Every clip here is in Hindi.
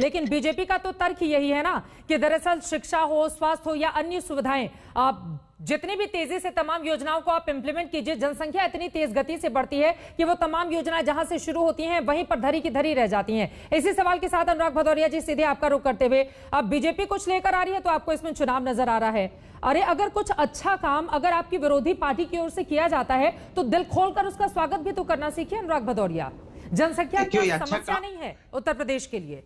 लेकिन बीजेपी का तो तर्क ही यही है ना कि दरअसल शिक्षा हो, स्वास्थ्य हो या अन्य सुविधाएं, जितनी भी तेजी से तमाम योजनाओं को आप इंप्लीमेंट कीजिए, जनसंख्या इतनी तेज गति से बढ़ती है कि वो तमाम योजनाएं जहां से शुरू होती हैं वहीं पर धरी की धरी रह जाती हैं। इसी सवाल के साथ अनुराग भदौरिया जी, सीधे आपका रुख करते हुए, अब बीजेपी कुछ लेकर आ रही है तो आपको इसमें चुनाव नजर आ रहा है। अरे अगर कुछ अच्छा काम अगर आपकी विरोधी पार्टी की ओर से किया जाता है तो दिल खोलकर उसका स्वागत भी तो करना सीखिए अनुराग भदौरिया। जनसंख्या की समस्या नहीं है उत्तर प्रदेश के लिए,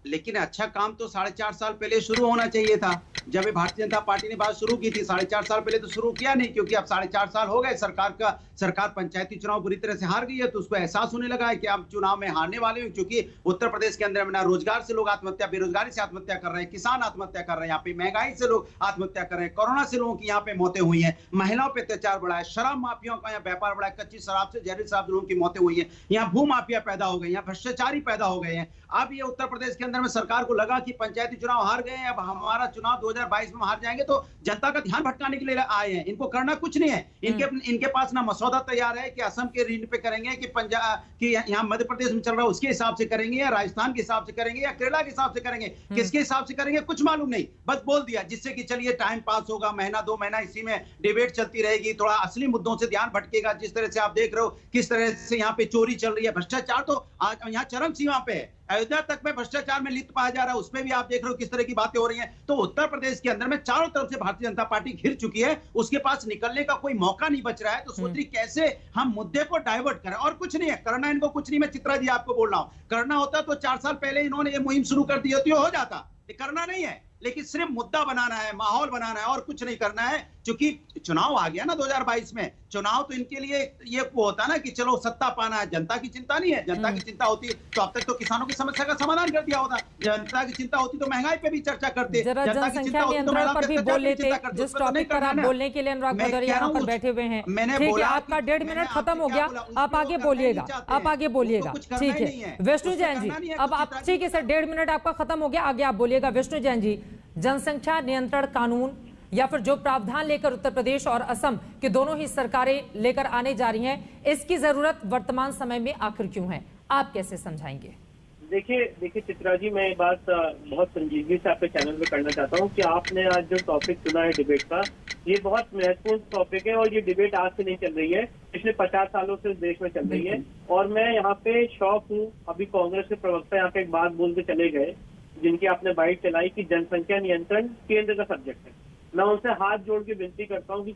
लेकिन अच्छा काम तो 4.5 साल पहले शुरू होना चाहिए था। जब भारतीय जनता पार्टी ने बात शुरू की थी 4.5 साल पहले तो शुरू किया नहीं, क्योंकि अब 4.5 साल हो गए सरकार पंचायती चुनाव बुरी तरह से हार गई है, तो उसको एहसास होने लगा है कि अब चुनाव में हारने वाले हैं। क्योंकि उत्तर प्रदेश के अंदर ना रोजगार से लोग आत्महत्या, बेरोजगारी से आत्महत्या कर रहे हैं, किसान आत्महत्या कर रहे हैं, यहाँ पे महंगाई से लोग आत्महत्या कर रहे हैं, कोरोना से लोगों की यहाँ पे मौतें हुई हैं, महिलाओं पर अत्याचार बढ़ा है, शराब माफियाओं का यहाँ व्यापार बढ़ा है, कच्ची शराब से जहरीली शराब लोगों की मौतें हुई है, यहाँ भू माफिया पैदा हो गई, यहाँ भ्रष्टाचारी पैदा हो गए हैं। अब ये उत्तर प्रदेश के अंदर में सरकार को लगा कि पंचायती चुनाव हार गए हैं, अब हमारा चुनाव 2022 में हार जाएंगे, तो जनता का ध्यान भटकाने के लिए आए हैं। इनको करना कुछ नहीं है, इनके पास ना मसौदा तैयार है कि असम के ऋण पे करेंगे, कि पंजाब की यहाँ मध्य प्रदेश में चल रहा है उसके हिसाब से करेंगे, या राजस्थान के हिसाब से करेंगे, या केरला के हिसाब से करेंगे, किसके हिसाब से करेंगे कुछ मालूम नहीं, बस बोल दिया, जिससे कि चलिए टाइम पास होगा, महीना 2 महीना इसी में डिबेट चलती रहेगी, थोड़ा असली मुद्दों से ध्यान भटकेगा। जिस तरह से आप देख रहे हो किस तरह से यहाँ पे चोरी चल रही है, भ्रष्टाचार तो यहाँ चरम सीमा पे है, अयोध्या तक में भ्रष्टाचार में लिप्त पाया जा रहा है, उसमें भी आप देख रहे हो किस तरह की बातें हो रही हैं। तो उत्तर प्रदेश के अंदर में चारों तरफ से भारतीय जनता पार्टी घिर चुकी है, उसके पास निकलने का कोई मौका नहीं बच रहा है, तो सोच रही कैसे हम मुद्दे को डाइवर्ट करें, और कुछ नहीं है करना इनको, कुछ नहीं। मैं चित्रा जी आपको बोल रहा हूं, करना होता तो 4 साल पहले इन्होंने ये मुहिम शुरू कर दी होती, हो जाता, करना नहीं है, लेकिन सिर्फ मुद्दा बनाना है, माहौल बनाना है, और कुछ नहीं करना है। क्योंकि चुनाव आ गया ना 2022 में, चुनाव तो इनके लिए ये वो होता है ना कि चलो सत्ता पाना है, जनता की चिंता नहीं है। जनता की चिंता होती तो अब तक तो किसानों की समस्या का समाधान कर दिया होता, जनता की चिंता होती तो महंगाई पे भी चर्चा करते, जनता की चिंता होती तो महिला पर भी बोल लेते। जिस टॉपिक पर आप बोलने के लिए अनुराग भदौरिया यहाँ पर बैठे हुए हैं, ठीक है, आपका 1.5 मिनट खत्म हो गया, आप आगे बोलिएगा, आप आगे बोलिएगा, ठीक है। विष्णु जैन जी, अब आप, ठीक है सर, 1.5 मिनट आपका खत्म हो गया, आगे आप बोलिएगा। विष्णु जैन जी, जनसंख्या नियंत्रण कानून या फिर जो प्रावधान लेकर उत्तर प्रदेश और असम की दोनों ही सरकारें लेकर आने जा रही हैं, इसकी जरूरत वर्तमान समय में आखिर क्यों है, आप कैसे समझाएंगे? देखिए चित्रा जी, मैं ये बात बहुत संजीदगी से आपके चैनल पे करना चाहता हूँ कि आपने आज जो टॉपिक चुना है डिबेट का, ये बहुत महत्वपूर्ण टॉपिक है, और ये डिबेट आज से नहीं चल रही है, पिछले 50 सालों से देश में चल रही है। और मैं यहाँ पे शौक हूँ, अभी कांग्रेस के प्रवक्ता यहाँ पे एक बात बोल के चले गए, जिनकी आपने बाइट चलाई कि जनसंख्या नियंत्रण केंद्र का सब्जेक्ट है। मैं उनसे हाथ जोड़ के विनती करता हूँ कि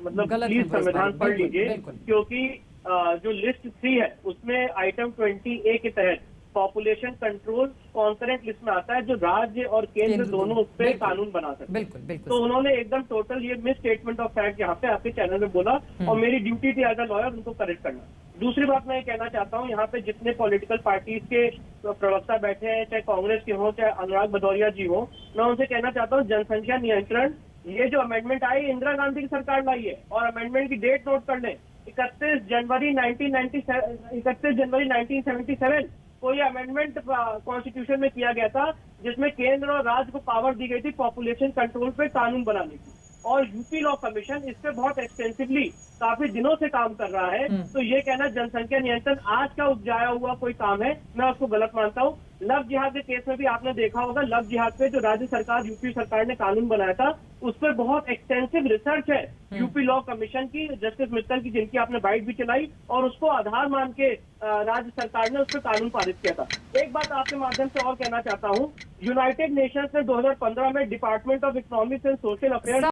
मतलब प्लीज संविधान पढ़ लीजिए, क्योंकि जो लिस्ट 3 है उसमें आइटम 20A के तहत पॉपुलेशन कंट्रोल कॉन्करेंट लिस्ट में आता है, जो राज्य और केंद्र दोनों उस पर कानून बना सकते हैं। तो उन्होंने एकदम टोटल ये मिस स्टेटमेंट ऑफ फैक्ट यहाँ पे आपके चैनल में बोला, और मेरी ड्यूटी थी एज अ लॉयर उनको करेक्ट करना। दूसरी बात मैं ये कहना चाहता हूँ, यहाँ पे जितने पॉलिटिकल पार्टीज के प्रवक्ता बैठे हैं, चाहे कांग्रेस के हों चाहे अनुराग भदौरिया जी हो, मैं उनसे कहना चाहता हूँ जनसंख्या नियंत्रण, ये जो अमेंडमेंट आई इंदिरा गांधी की सरकार लाई है, और अमेंडमेंट की डेट नोट कर लें, 31 जनवरी 1977 को ये अमेंडमेंट कॉन्स्टिट्यूशन में किया गया था, जिसमें केंद्र और राज्य को पावर दी गई थी पॉपुलेशन कंट्रोल पे कानून बनाने की। और यूपी लॉ कमीशन इस पे बहुत एक्सटेंसिवली काफी दिनों से काम कर रहा है। तो ये कहना जनसंख्या नियंत्रण आज का उपजाया हुआ कोई काम है, मैं उसको गलत मानता हूँ। लव जिहाद के केस में भी आपने देखा होगा, लव जिहाद पे जो राज्य सरकार यूपी सरकार ने कानून बनाया था, उस पर बहुत एक्सटेंसिव रिसर्च है यूपी लॉ कमीशन की, जस्टिस मित्तल की, जिनकी आपने बाइट भी चलाई, और उसको आधार मान के राज्य सरकार ने उस पर कानून पारित किया था। एक बात आपके माध्यम से और कहना चाहता हूँ, यूनाइटेड नेशंस ने 2015 में department of economics and social affairs